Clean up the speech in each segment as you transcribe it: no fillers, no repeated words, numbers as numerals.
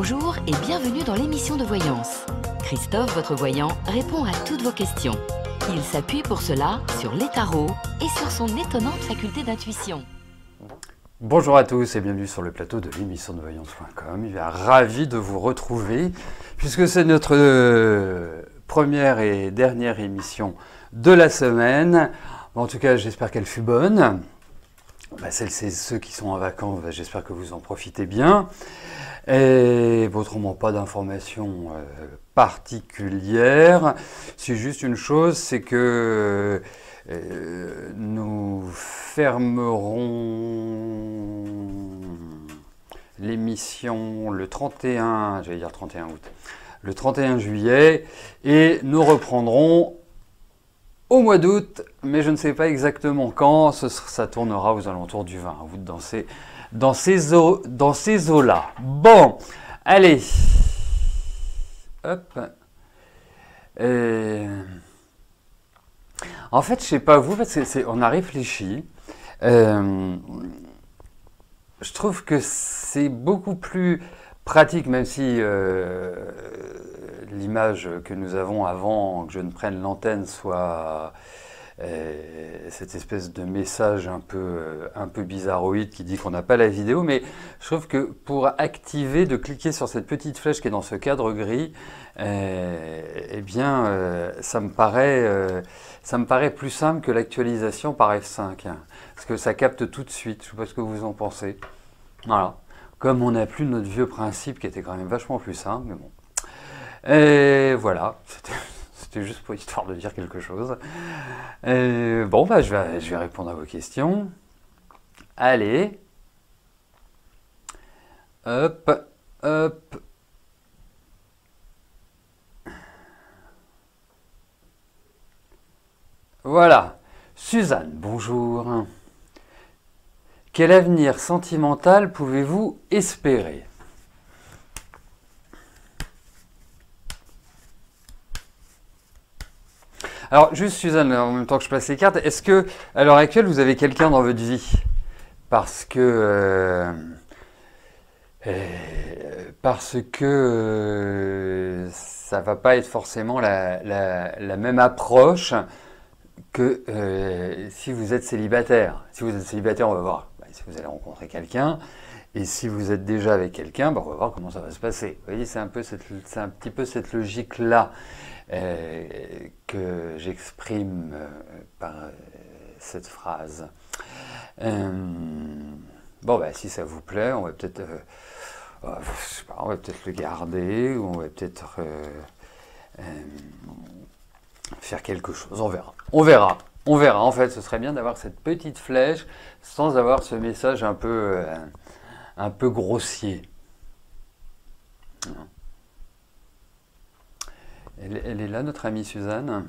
Bonjour et bienvenue dans l'émission de voyance. Christophe, votre voyant, répond à toutes vos questions. Il s'appuie pour cela sur les tarots et sur son étonnante faculté d'intuition. Bonjour à tous et bienvenue sur le plateau de l'émission de voyance.com. Il est ravi de vous retrouver puisque c'est notre première et dernière émission de la semaine. En tout cas, j'espère qu'elle fut bonne. Ceux qui sont en vacances, j'espère que vous en profitez bien. Et autrement, pas d'informations particulières. C'est juste une chose, c'est que nous fermerons l'émission le 31 août, le 31 juillet, et nous reprendrons au mois d'août, mais je ne sais pas exactement quand. Ça tournera aux alentours du 20 août dans ces eaux-là. Bon, allez. Hop. En fait, je sais pas vous, parce que on a réfléchi. Je trouve que c'est beaucoup plus pratique, même si l'image que nous avons avant que je ne prenne l'antenne soit cette espèce de message un peu bizarroïde qui dit qu'on n'a pas la vidéo, mais je trouve que pour activer, de cliquer sur cette petite flèche qui est dans ce cadre gris, ça me paraît plus simple que l'actualisation par F5, hein, parce que ça capte tout de suite. Je ne sais pas ce que vous en pensez. Voilà. Comme on n'a plus notre vieux principe qui était quand même vachement plus simple, mais bon. Et voilà, c'était juste pour histoire de dire quelque chose. Bon, je vais répondre à vos questions. Allez. Hop, hop. Voilà. Suzanne, bonjour. Quel avenir sentimental pouvez-vous espérer ? Alors, juste Suzanne, en même temps que je place les cartes, est-ce que, à l'heure actuelle, vous avez quelqu'un dans votre vie ? Parce que ça va pas être forcément la même approche que si vous êtes célibataire. Si vous êtes célibataire, on va voir si vous allez rencontrer quelqu'un. Et si vous êtes déjà avec quelqu'un, on va voir comment ça va se passer. Vous voyez, c'est un petit peu cette logique-là que j'exprime par cette phrase. Si ça vous plaît, on va peut-être le garder, ou on va peut-être faire quelque chose. On verra. En fait, ce serait bien d'avoir cette petite flèche sans avoir ce message un peu grossier. Elle est là, notre amie Suzanne.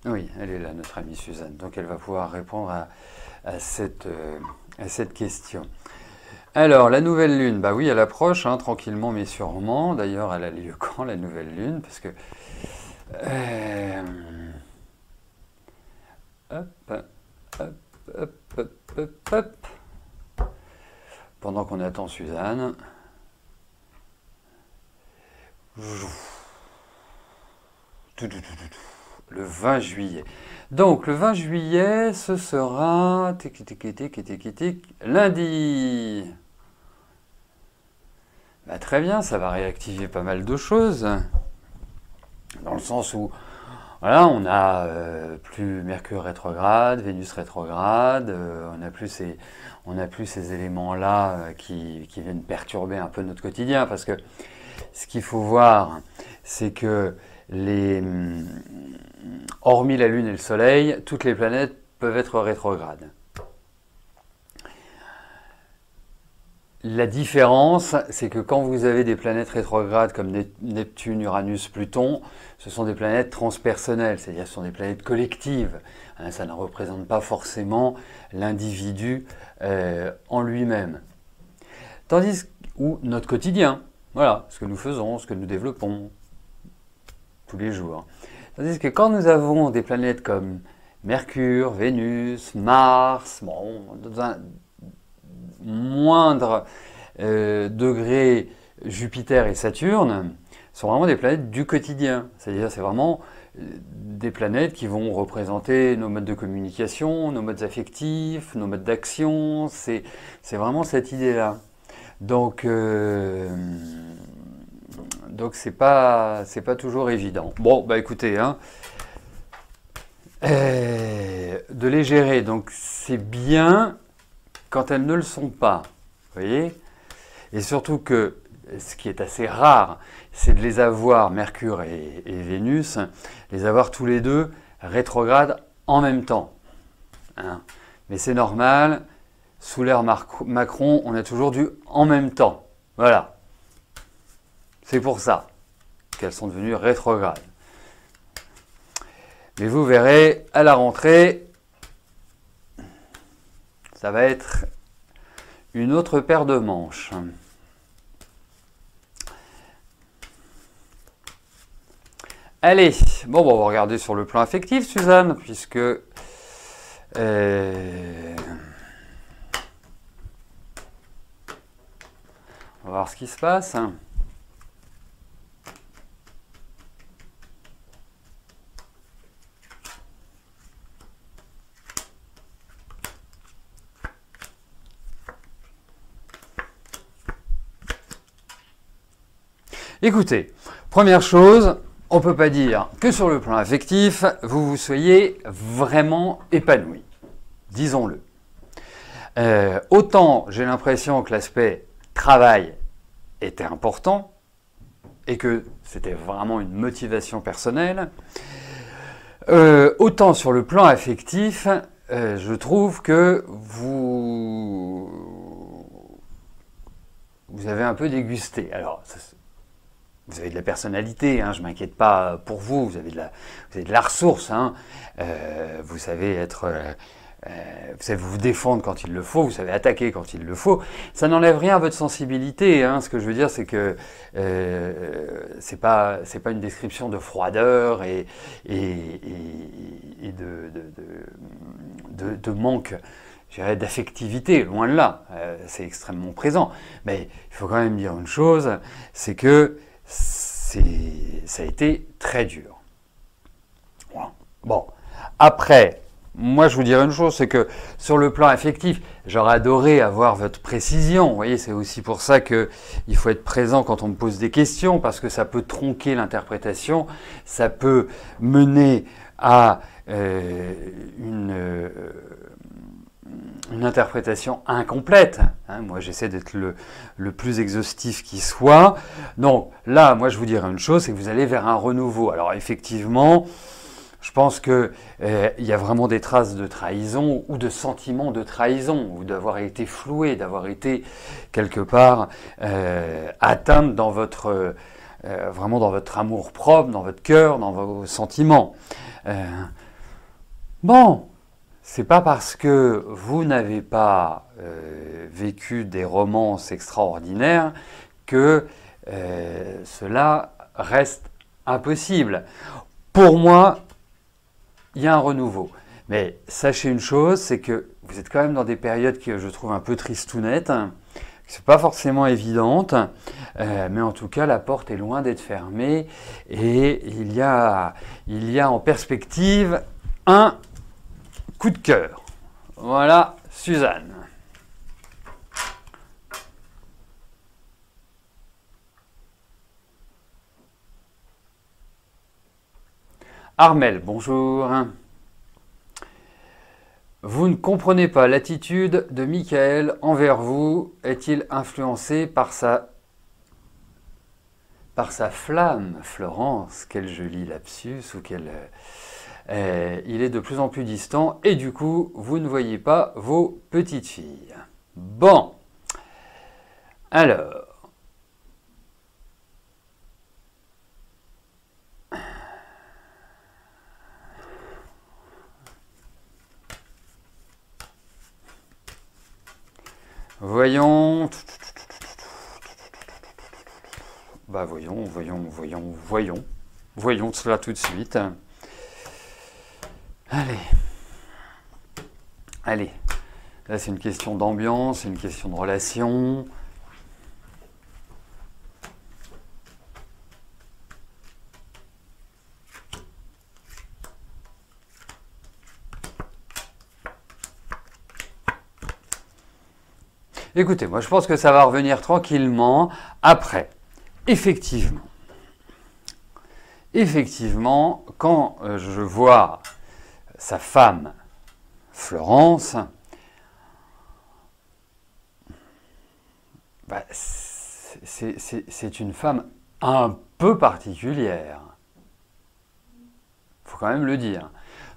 Oui, elle est là, notre amie Suzanne. Donc elle va pouvoir répondre à cette question. Alors, la nouvelle lune, bah oui, elle approche, hein, tranquillement mais sûrement. D'ailleurs, elle a lieu quand, la nouvelle lune? Parce que... Hop. Pendant qu'on attend Suzanne. Le 20 juillet. Donc, le 20 juillet, ce sera... lundi. Bah, très bien, ça va réactiver pas mal de choses. Dans le sens où, voilà, on a plus Mercure rétrograde, Vénus rétrograde, on n'a plus ces éléments-là qui viennent perturber un peu notre quotidien. Parce que ce qu'il faut voir, c'est que hormis la Lune et le Soleil, toutes les planètes peuvent être rétrogrades. La différence, c'est que quand vous avez des planètes rétrogrades comme Neptune, Uranus, Pluton, ce sont des planètes transpersonnelles, c'est-à-dire que ce sont des planètes collectives. Ça ne représente pas forcément l'individu en lui-même. Tandis ou notre quotidien, voilà, ce que nous faisons, ce que nous développons tous les jours. Tandis que quand nous avons des planètes comme Mercure, Vénus, Mars, bon, dans un moindre degré, Jupiter et Saturne sont vraiment des planètes du quotidien. C'est-à-dire c'est vraiment des planètes qui vont représenter nos modes de communication, nos modes affectifs, nos modes d'action. C'est vraiment cette idée-là. Donc c'est pas toujours évident. Bon, bah écoutez, hein, de les gérer. Donc c'est bien quand elles ne le sont pas. Vous voyez? Et surtout que ce qui est assez rare, c'est de les avoir, Mercure et Vénus, les avoir tous les deux rétrogrades en même temps. Hein. Mais c'est normal, sous l'ère Macron, on a toujours du en même temps. Voilà. C'est pour ça qu'elles sont devenues rétrogrades. Mais vous verrez, à la rentrée, ça va être une autre paire de manches. Allez, bon, on va regarder sur le plan affectif, Suzanne, puisque on va voir ce qui se passe. Écoutez, première chose, on ne peut pas dire que sur le plan affectif, vous soyez vraiment épanoui. Disons-le. Autant j'ai l'impression que l'aspect travail était important et que c'était vraiment une motivation personnelle, autant sur le plan affectif, je trouve que vous avez un peu dégusté. Alors, vous avez de la personnalité, hein, je ne m'inquiète pas pour vous, vous avez de la ressource, hein, vous savez être, vous savez vous défendre quand il le faut, vous savez attaquer quand il le faut. Ça n'enlève rien à votre sensibilité, hein. Ce que je veux dire, c'est que c'est pas une description de froideur et de manque, je dirais, d'affectivité, loin de là. C'est extrêmement présent. Mais il faut quand même dire une chose, c'est que ça a été très dur. Bon, après, moi je vous dirais une chose, c'est que sur le plan affectif, j'aurais adoré avoir votre précision. Vous voyez, c'est aussi pour ça qu'il faut être présent quand on me pose des questions, parce que ça peut tronquer l'interprétation, ça peut mener à une interprétation incomplète. Hein, moi, j'essaie d'être le plus exhaustif qui soit. Donc là, moi, je vous dirais une chose, c'est que vous allez vers un renouveau. Alors effectivement, je pense qu'il y a vraiment des traces de trahison ou de sentiments de trahison, ou d'avoir été floué, d'avoir été quelque part atteinte dans votre, vraiment dans votre amour propre, dans votre cœur, dans vos sentiments. Bon. C'est pas parce que vous n'avez pas vécu des romances extraordinaires que cela reste impossible. Pour moi, il y a un renouveau. Mais sachez une chose, c'est que vous êtes quand même dans des périodes que je trouve un peu tristounettes, hein, qui ne sont pas forcément évidentes, mais en tout cas, la porte est loin d'être fermée et il y a en perspective un coup de cœur. Voilà, Suzanne. Armel, bonjour. Vous ne comprenez pas l'attitude de Michael envers vous. Est-il influencé par sa flamme, Florence? Quel joli lapsus ou quel... il est de plus en plus distant et du coup, vous ne voyez pas vos petites filles. Bon. Alors. Voyons. Bah voyons. Voyons cela tout de suite. Allez. Allez, là c'est une question d'ambiance, c'est une question de relation. Écoutez, moi je pense que ça va revenir tranquillement après. Effectivement, quand je vois sa femme, Florence, bah, c'est une femme un peu particulière. Il faut quand même le dire.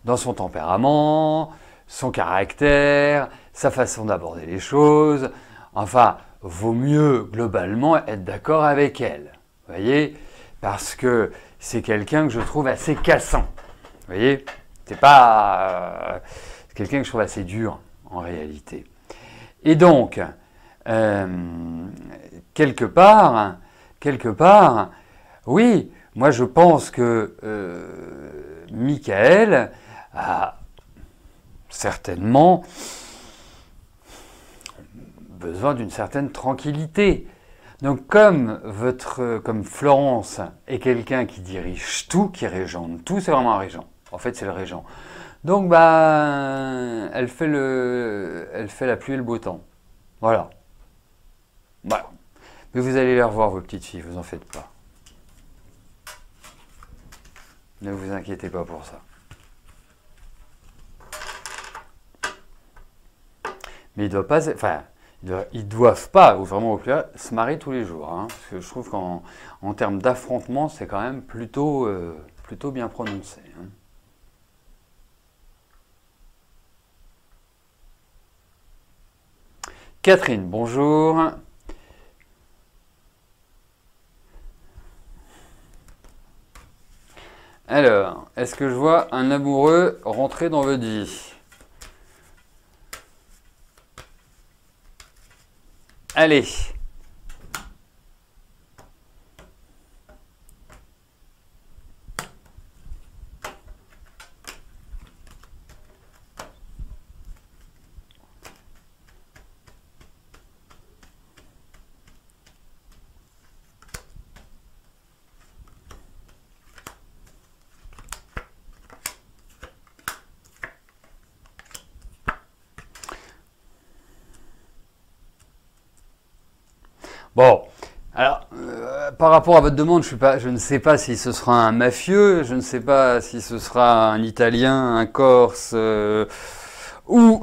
Dans son tempérament, son caractère, sa façon d'aborder les choses. Enfin, vaut mieux globalement être d'accord avec elle. Vous voyez? Parce que c'est quelqu'un que je trouve assez cassant. Vous voyez? C'est pas... c'est quelqu'un que je trouve assez dur, en réalité. Et donc, quelque part, oui, moi je pense que Michael a certainement besoin d'une certaine tranquillité. Donc comme Florence est quelqu'un qui dirige tout, qui régente tout, c'est vraiment un régent. En fait, c'est le régent. Donc elle fait la pluie et le beau temps. Voilà. Voilà. Mais vous allez les revoir, vos petites filles, vous en faites pas. Ne vous inquiétez pas pour ça. Mais ils doivent pas, ou vraiment au pluriel, se marier tous les jours. Hein, parce que je trouve qu'en termes d'affrontement, c'est quand même plutôt bien prononcé. Hein. Catherine, bonjour. Alors, est-ce que je vois un amoureux rentrer dans votre vie? Allez. Bon, alors, par rapport à votre demande, je ne sais pas si ce sera un mafieux, je ne sais pas si ce sera un Italien, un Corse, ou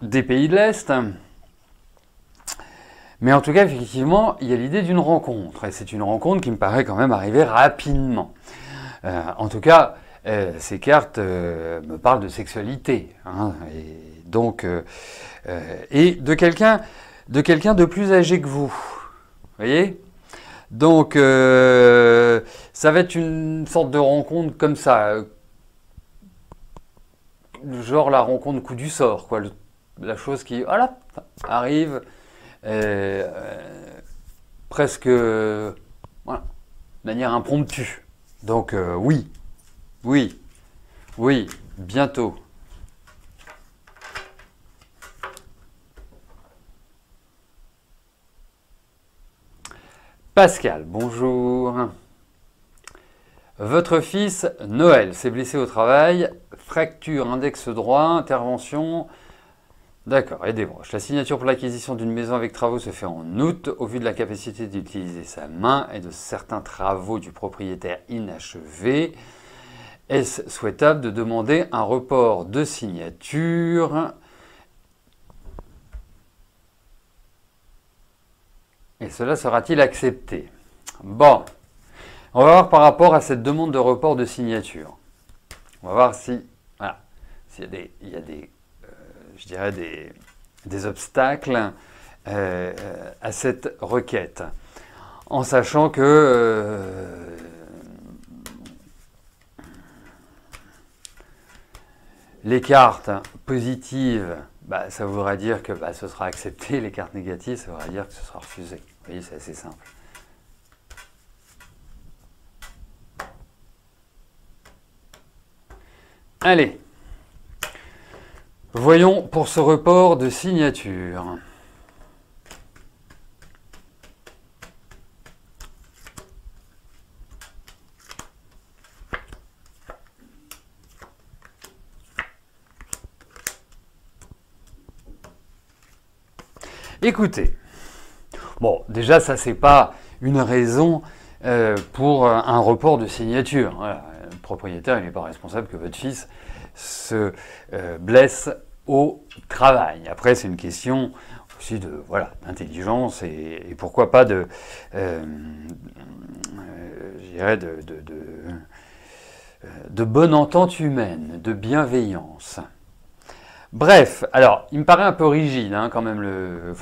des pays de l'Est. Mais en tout cas, effectivement, il y a l'idée d'une rencontre, et c'est une rencontre qui me paraît quand même arriver rapidement. En tout cas, ces cartes me parlent de sexualité, hein, et donc, et de quelqu'un de plus âgé que vous. Voyez? Donc, ça va être une sorte de rencontre comme ça, genre la rencontre coup du sort, quoi, la chose qui, voilà, arrive presque, voilà, de manière impromptue. Donc, oui, bientôt. Pascal, bonjour. Votre fils Noël s'est blessé au travail, fracture index droit, intervention. D'accord, aidez-moi. La signature pour l'acquisition d'une maison avec travaux se fait en août. Au vu de la capacité d'utiliser sa main et de certains travaux du propriétaire inachevés, est-ce souhaitable de demander un report de signature ? Et cela sera-t-il accepté? Bon, on va voir par rapport à cette demande de report de signature. On va voir si, voilà, s'il y a des, je dirais des obstacles à cette requête. En sachant que les cartes positives, ça voudra dire que ce sera accepté. Les cartes négatives, ça voudra dire que ce sera refusé. Vous voyez, c'est assez simple. Allez, voyons pour ce report de signature. Écoutez, bon, déjà ça c'est pas une raison pour un report de signature. Voilà. Le propriétaire, il n'est pas responsable que votre fils se blesse au travail. Après, c'est une question aussi de voilà d'intelligence et pourquoi pas de, je dirais de bonne entente humaine, de bienveillance. Bref, alors, il me paraît un peu rigide hein, quand même le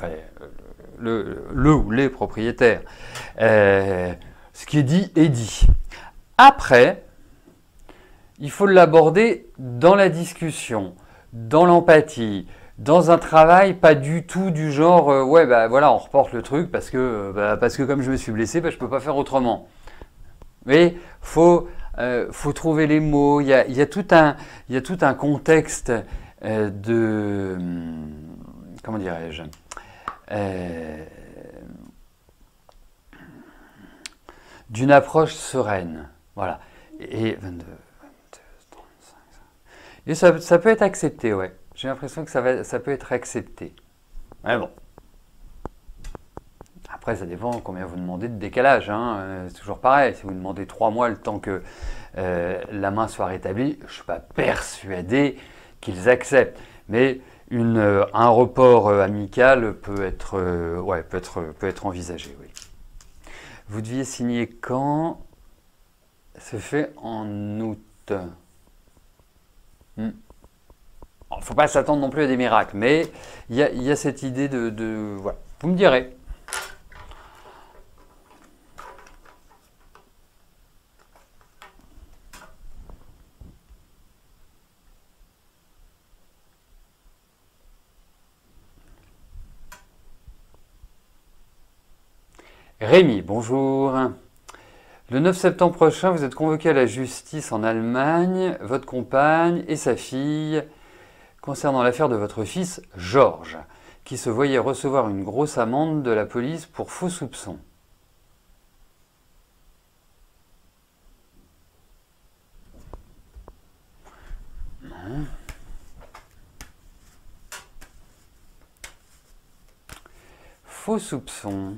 ou les propriétaires. Ce qui est dit est dit. Après, il faut l'aborder dans la discussion, dans l'empathie, dans un travail pas du tout du genre ouais bah voilà on reporte le truc parce que comme je me suis blessé, bah, je peux pas faire autrement. Mais faut trouver les mots. Il y a tout un contexte de comment dirais-je d'une approche sereine. Voilà. Et 22, 35. Et ça peut être accepté, ouais. J'ai l'impression que ça peut être accepté. Mais bon. Après, ça dépend combien vous demandez de décalage. Hein. C'est toujours pareil. Si vous demandez 3 mois le temps que la main soit rétablie, je ne suis pas persuadé qu'ils acceptent. Mais un report amical peut être envisagé. Oui. Vous deviez signer quand? C'est fait en août. Il ne faut pas s'attendre non plus à des miracles, mais il y a cette idée de voilà. Vous me direz. Rémi, bonjour. Le 9 septembre prochain, vous êtes convoqué à la justice en Allemagne, votre compagne et sa fille, concernant l'affaire de votre fils, Georges, qui se voyait recevoir une grosse amende de la police pour faux soupçons. Non. Faux soupçons.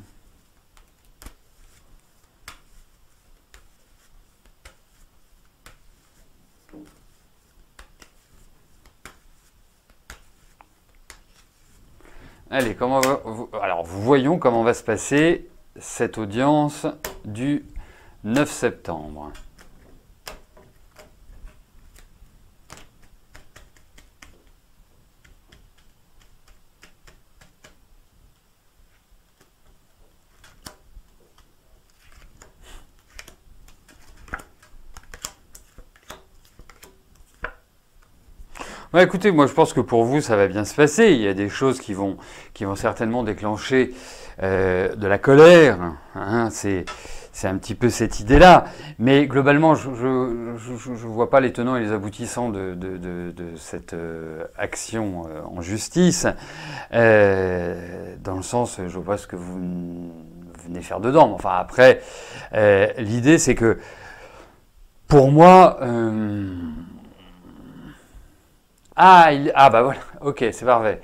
Allez, alors voyons comment va se passer cette audience du 9 septembre. Ouais, écoutez, moi je pense que pour vous ça va bien se passer. Il y a des choses qui vont certainement déclencher de la colère. Hein, c'est un petit peu cette idée-là. Mais globalement, je vois pas les tenants et les aboutissants de cette action en justice. Dans le sens, je vois ce que vous venez faire dedans. Enfin après, l'idée c'est que pour moi... bah voilà, ok, c'est parfait.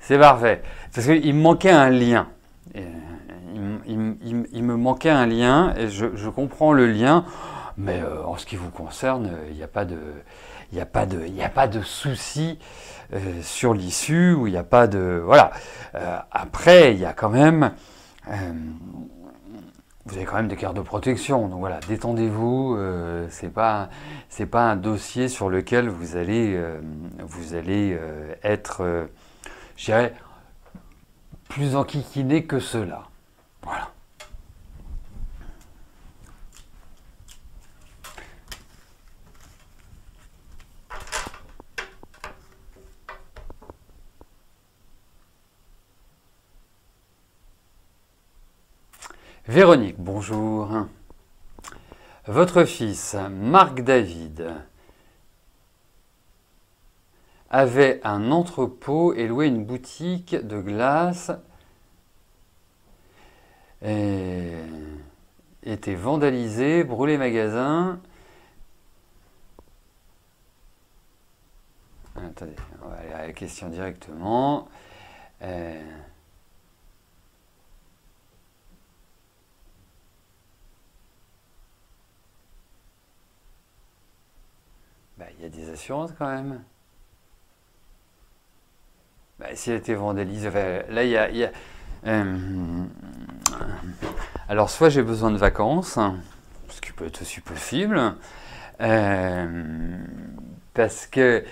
C'est parfait. Parce qu'il me manquait un lien. Il me manquait un lien et je comprends le lien, mais en ce qui vous concerne, il n'y a pas de souci sur l'issue, ou il n'y a pas de... Voilà. Après, il y a quand même... vous avez quand même des cartes de protection, donc voilà, détendez-vous. C'est pas un dossier sur lequel vous allez être, je dirais, plus enquiquiné que cela. Voilà. Véronique, bonjour. Votre fils, Marc David, avait un entrepôt et louait une boutique de glace. Et était vandalisé, brûlé magasin. Attendez, on va aller à la question directement. Il y a des assurances quand même. S'il a été vandalisé, là il y a alors soit j'ai besoin de vacances, ce qui peut être aussi possible, parce que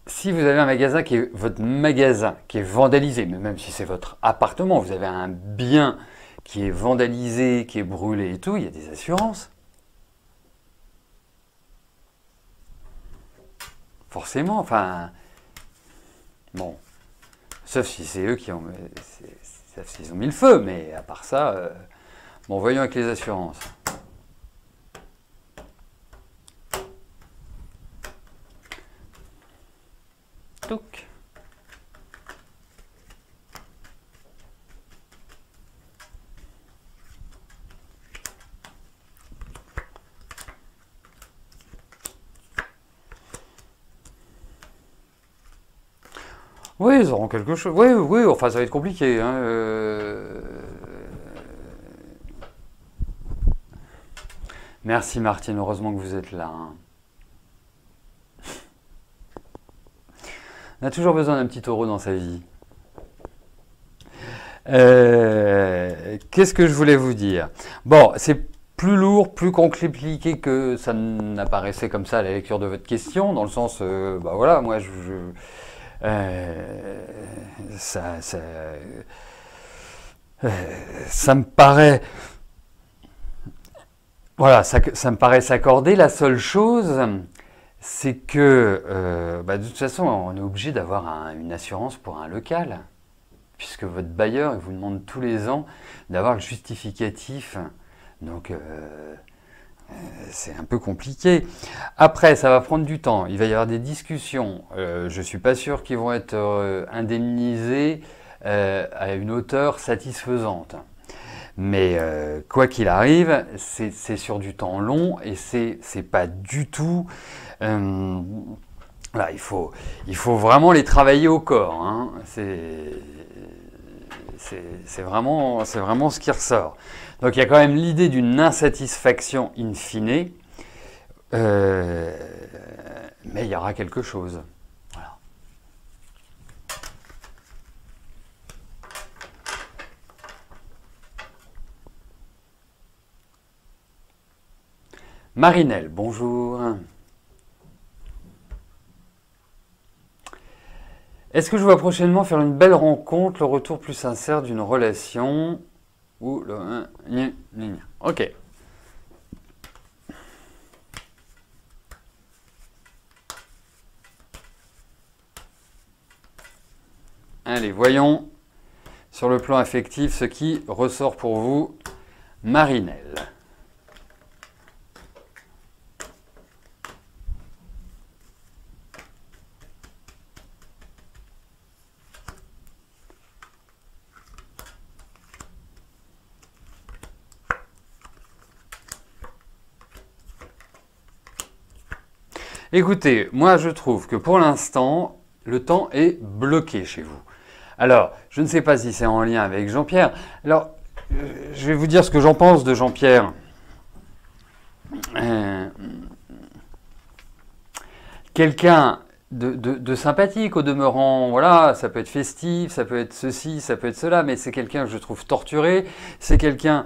si vous avez un magasin qui est votre magasin qui est vandalisé, mais même si c'est votre appartement, vous avez un bien qui est vandalisé, qui est brûlé et tout, il y a des assurances. Forcément, enfin, bon, sauf si c'est eux qui ont, sauf s'ils ont mis le feu, mais à part ça, bon, voyons avec les assurances. Touc. Oui, ils auront quelque chose. Oui, oui, enfin, ça va être compliqué. Hein, Merci Martine, heureusement que vous êtes là. Hein. On a toujours besoin d'un petit taureau dans sa vie. Qu'est-ce que je voulais vous dire? Bon, c'est plus lourd, plus compliqué que ça n'apparaissait comme ça à la lecture de votre question, dans le sens, voilà, moi, ça me paraît, voilà, ça me paraît s'accorder. La seule chose, c'est que, de toute façon, on est obligé d'avoir une assurance pour un local, puisque votre bailleur, il vous demande tous les ans d'avoir le justificatif. Donc, c'est un peu compliqué. Après, ça va prendre du temps. Il va y avoir des discussions. Je ne suis pas sûr qu'ils vont être indemnisés à une hauteur satisfaisante. Mais quoi qu'il arrive, c'est sur du temps long et c'est pas du tout... là, il faut vraiment les travailler au corps. Hein. C'est vraiment ce qui ressort. Donc il y a quand même l'idée d'une insatisfaction in fine, mais il y aura quelque chose. Voilà. Marinelle, bonjour. Est-ce que je vois prochainement faire une belle rencontre, le retour plus sincère d'une relation ou le... Ok. Allez, voyons sur le plan affectif ce qui ressort pour vous, Marinelle. Écoutez, moi je trouve que pour l'instant, le temps est bloqué chez vous. Alors, je ne sais pas si c'est en lien avec Jean-Pierre. Alors, je vais vous dire ce que j'en pense de Jean-Pierre. Quelqu'un de sympathique au demeurant, voilà, ça peut être festif, ça peut être ceci, ça peut être cela, mais c'est quelqu'un que je trouve torturé, c'est quelqu'un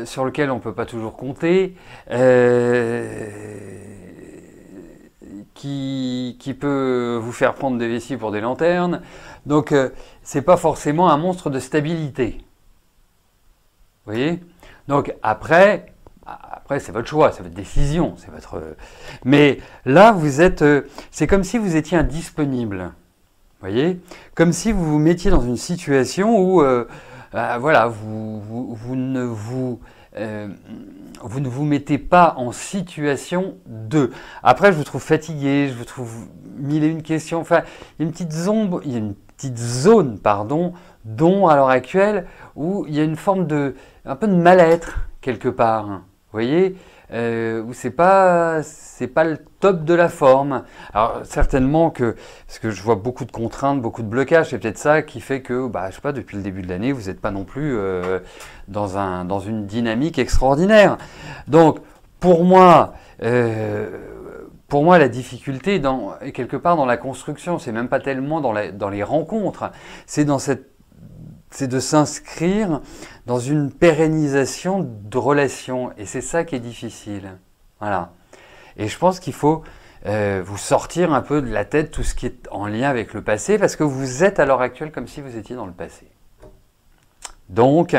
sur lequel on ne peut pas toujours compter. Qui peut vous faire prendre des vessies pour des lanternes. Donc, c'est pas forcément un monstre de stabilité. Vous voyez? Donc, après c'est votre choix, c'est votre décision. C'est votre... Mais là, vous êtes... c'est comme si vous étiez indisponible. Vous voyez? Comme si vous vous mettiez dans une situation où, voilà, vous ne vous... vous ne vous mettez pas en situation de. Après, je vous trouve fatigué, je vous trouve mille et une questions. Enfin, il y a une petite zone, pardon, dont à l'heure actuelle où il y a une forme un peu de mal-être quelque part. Vous voyez, où c'est pas le top de la forme. Alors certainement parce que je vois beaucoup de contraintes, beaucoup de blocages, c'est peut-être ça qui fait que, je sais pas, depuis le début de l'année, vous n'êtes pas non plus dans une dynamique extraordinaire. Donc pour moi, la difficulté est quelque part dans la construction. C'est même pas tellement dans les rencontres. C'est de s'inscrire dans une pérennisation de relations. Et c'est ça qui est difficile. Voilà. Et je pense qu'il faut vous sortir un peu de la tête tout ce qui est en lien avec le passé, parce que vous êtes à l'heure actuelle comme si vous étiez dans le passé. Donc,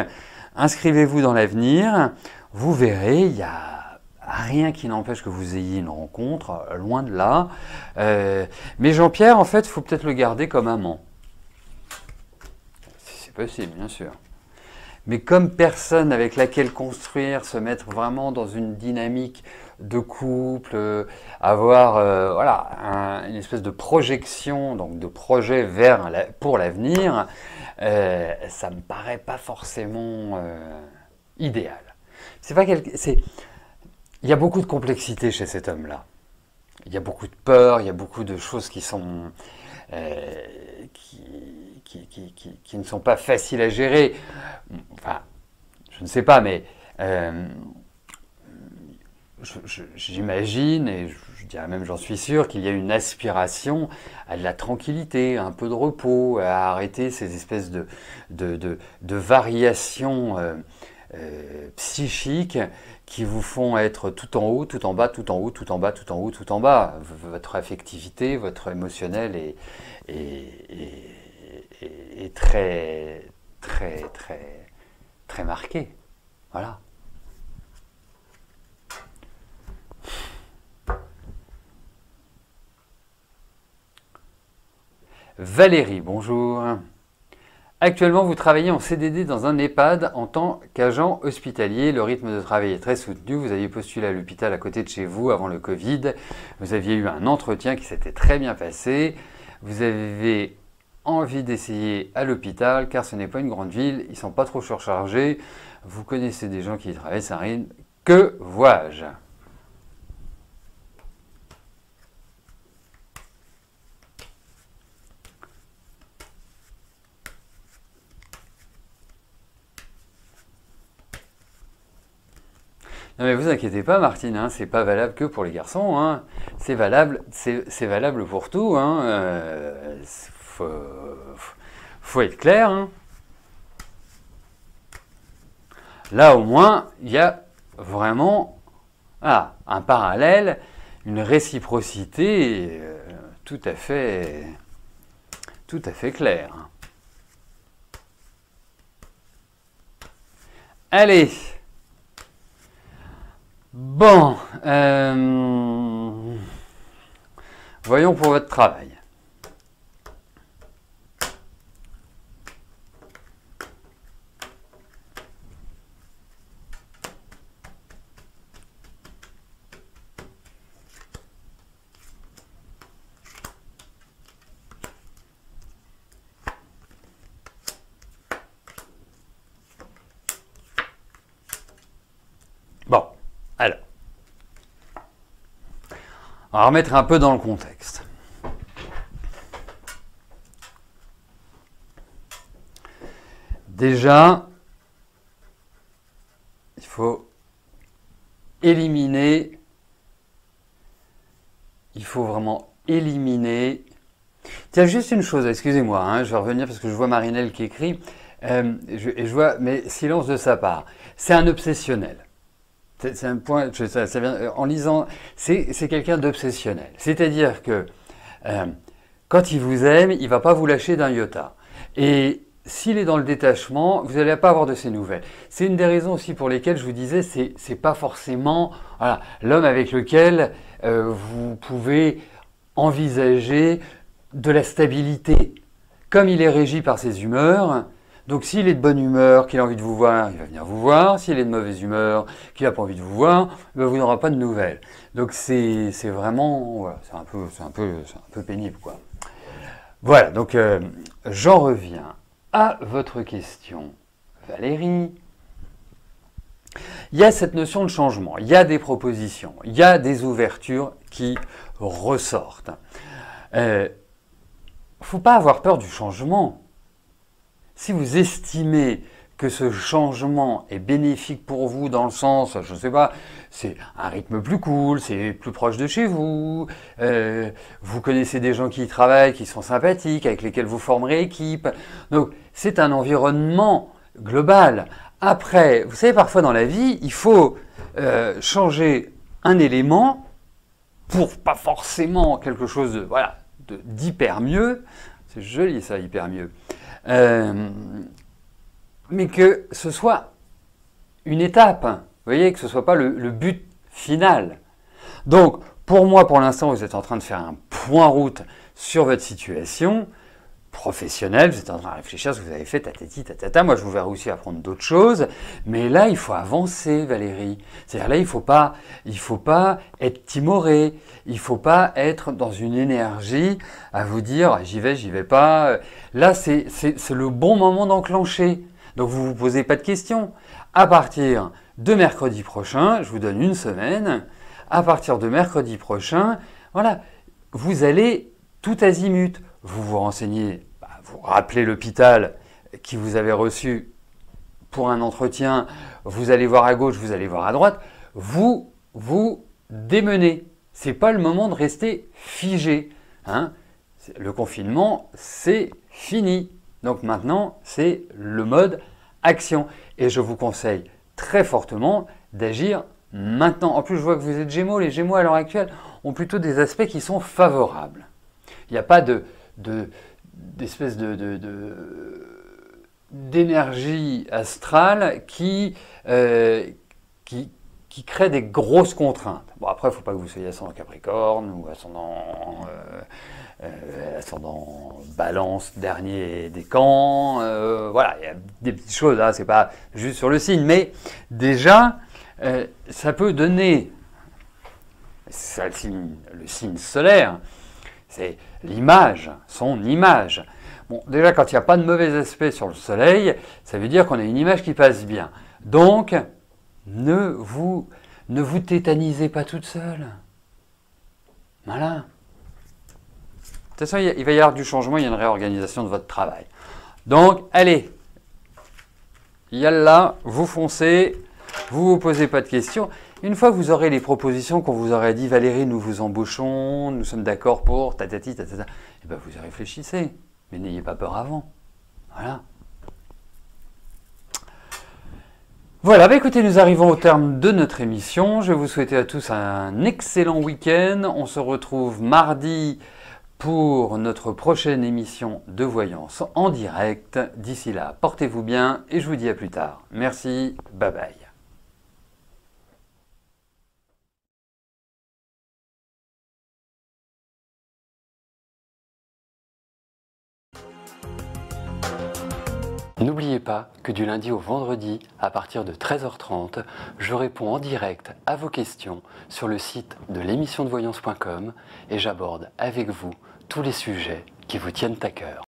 inscrivez-vous dans l'avenir. Vous verrez, il y a rien qui n'empêche que vous ayez une rencontre, loin de là. Mais Jean-Pierre, en fait, il faut peut-être le garder comme amant. C'est possible, bien sûr. Mais comme personne avec laquelle construire, se mettre vraiment dans une dynamique de couple, avoir voilà, une espèce de projection, donc de projet pour l'avenir, ça me paraît pas forcément idéal. Il y a beaucoup de complexité chez cet homme-là. Il y a beaucoup de peur, il y a beaucoup de choses qui sont qui ne sont pas faciles à gérer. Enfin, je ne sais pas, mais j'imagine, et je dirais même j'en suis sûr, qu'il y a une aspiration à de la tranquillité, à un peu de repos, à arrêter ces espèces de variations psychiques qui vous font être tout en haut, tout en bas, tout en haut, tout en bas, tout en haut, tout en bas. Votre affectivité, votre émotionnel est très, très, très, très marqué. Voilà. Valérie, bonjour. Actuellement, vous travaillez en CDD dans un EHPAD en tant qu'agent hospitalier. Le rythme de travail est très soutenu. Vous aviez postulé à l'hôpital à côté de chez vous avant le Covid. Vous aviez eu un entretien qui s'était très bien passé. Vous avez envie d'essayer à l'hôpital car ce n'est pas une grande ville. Ils ne sont pas trop surchargés. Vous connaissez des gens qui y travaillent, ça rythme. Que vois-je ? Non mais vous inquiétez pas Martine, hein, c'est pas valable que pour les garçons, hein. C'est valable pour tout, hein. Faut être clair, hein. Là au moins, il y a vraiment un parallèle, une réciprocité tout à fait claire. Allez. Bon, voyons pour votre travail. Bon, alors, on va remettre un peu dans le contexte. Déjà, il faut éliminer, vraiment éliminer. Tiens, juste une chose, excusez-moi, hein, je vais revenir parce que je vois Marinelle qui écrit, je vois, mais silence de sa part. C'est un obsessionnel. C'est un point, ça vient, en lisant, c'est quelqu'un d'obsessionnel. C'est-à-dire que quand il vous aime, il ne va pas vous lâcher d'un iota. Et s'il est dans le détachement, vous n'allez pas avoir de ses nouvelles. C'est une des raisons aussi pour lesquelles je vous disais, c'est pas forcément l'homme avec lequel vous pouvez envisager de la stabilité. Comme il est régi par ses humeurs, Donc s'il est de bonne humeur, qu'il a envie de vous voir, il va venir vous voir. S'il est de mauvaise humeur, qu'il n'a pas envie de vous voir, ben, vous n'aurez pas de nouvelles. Donc c'est vraiment, voilà, c'est un peu pénible, quoi. Voilà, donc j'en reviens à votre question, Valérie. Il y a cette notion de changement, il y a des propositions, il y a des ouvertures qui ressortent. Il ne faut pas avoir peur du changement. Si vous estimez que ce changement est bénéfique pour vous dans le sens, je ne sais pas, c'est un rythme plus cool, c'est plus proche de chez vous, vous connaissez des gens qui y travaillent, qui sont sympathiques, avec lesquels vous formerez équipe. Donc c'est un environnement global. Après, vous savez, parfois dans la vie, il faut changer un élément pour pas forcément quelque chose de, voilà, d'hyper mieux. C'est joli ça, hyper mieux. Mais que ce soit une étape, vous voyez, que ce ne soit pas le but final. Donc, pour moi, pour l'instant, vous êtes en train de faire un point route sur votre situation professionnelle, vous êtes en train de réfléchir à ce que vous avez fait, tatati, tatata. Moi, je vous verrai aussi apprendre d'autres choses, mais là, il faut avancer, Valérie. C'est-à-dire là, il faut pas être timoré, il ne faut pas être dans une énergie à vous dire j'y vais pas. Là, c'est le bon moment d'enclencher. Donc, vous ne vous posez pas de questions. À partir de mercredi prochain, je vous donne une semaine, à partir de mercredi prochain, voilà, vous allez tout azimut. Vous vous renseignez, vous rappelez l'hôpital qui vous avait reçu pour un entretien, vous allez voir à gauche, vous allez voir à droite, vous démenez. Ce n'est pas le moment de rester figé. Hein. Le confinement, c'est fini. Donc maintenant, c'est le mode action. Et je vous conseille très fortement d'agir maintenant. En plus, je vois que vous êtes Gémeaux. Les Gémeaux, à l'heure actuelle, ont plutôt des aspects qui sont favorables. Il n'y a pas d'espèce d'énergie astrale qui crée des grosses contraintes. Bon, après, il ne faut pas que vous soyez ascendant Capricorne ou ascendant Balance, dernier des camps. Voilà, il y a des petites choses, hein, c'est pas juste sur le signe, mais déjà, ça peut donner, c'est le signe solaire, c'est l'image, son image. Bon, déjà, quand il n'y a pas de mauvais aspect sur le soleil, ça veut dire qu'on a une image qui passe bien. Donc, ne vous tétanisez pas toute seule. Voilà. De toute façon, il va y avoir du changement, il y a une réorganisation de votre travail. Donc, allez, yallah, vous foncez, vous posez pas de questions. Une fois que vous aurez les propositions qu'on vous aurait dit, Valérie, nous vous embauchons, nous sommes d'accord pour tatati, tatata, et bien vous y réfléchissez, mais n'ayez pas peur avant. Voilà. Voilà, bah écoutez, nous arrivons au terme de notre émission. Je vais vous souhaiter à tous un excellent week-end. On se retrouve mardi pour notre prochaine émission de voyance en direct. D'ici là, portez-vous bien et je vous dis à plus tard. Merci, bye bye. N'oubliez pas que du lundi au vendredi, à partir de 13h30, je réponds en direct à vos questions sur le site de l'émissiondevoyance.com et j'aborde avec vous tous les sujets qui vous tiennent à cœur.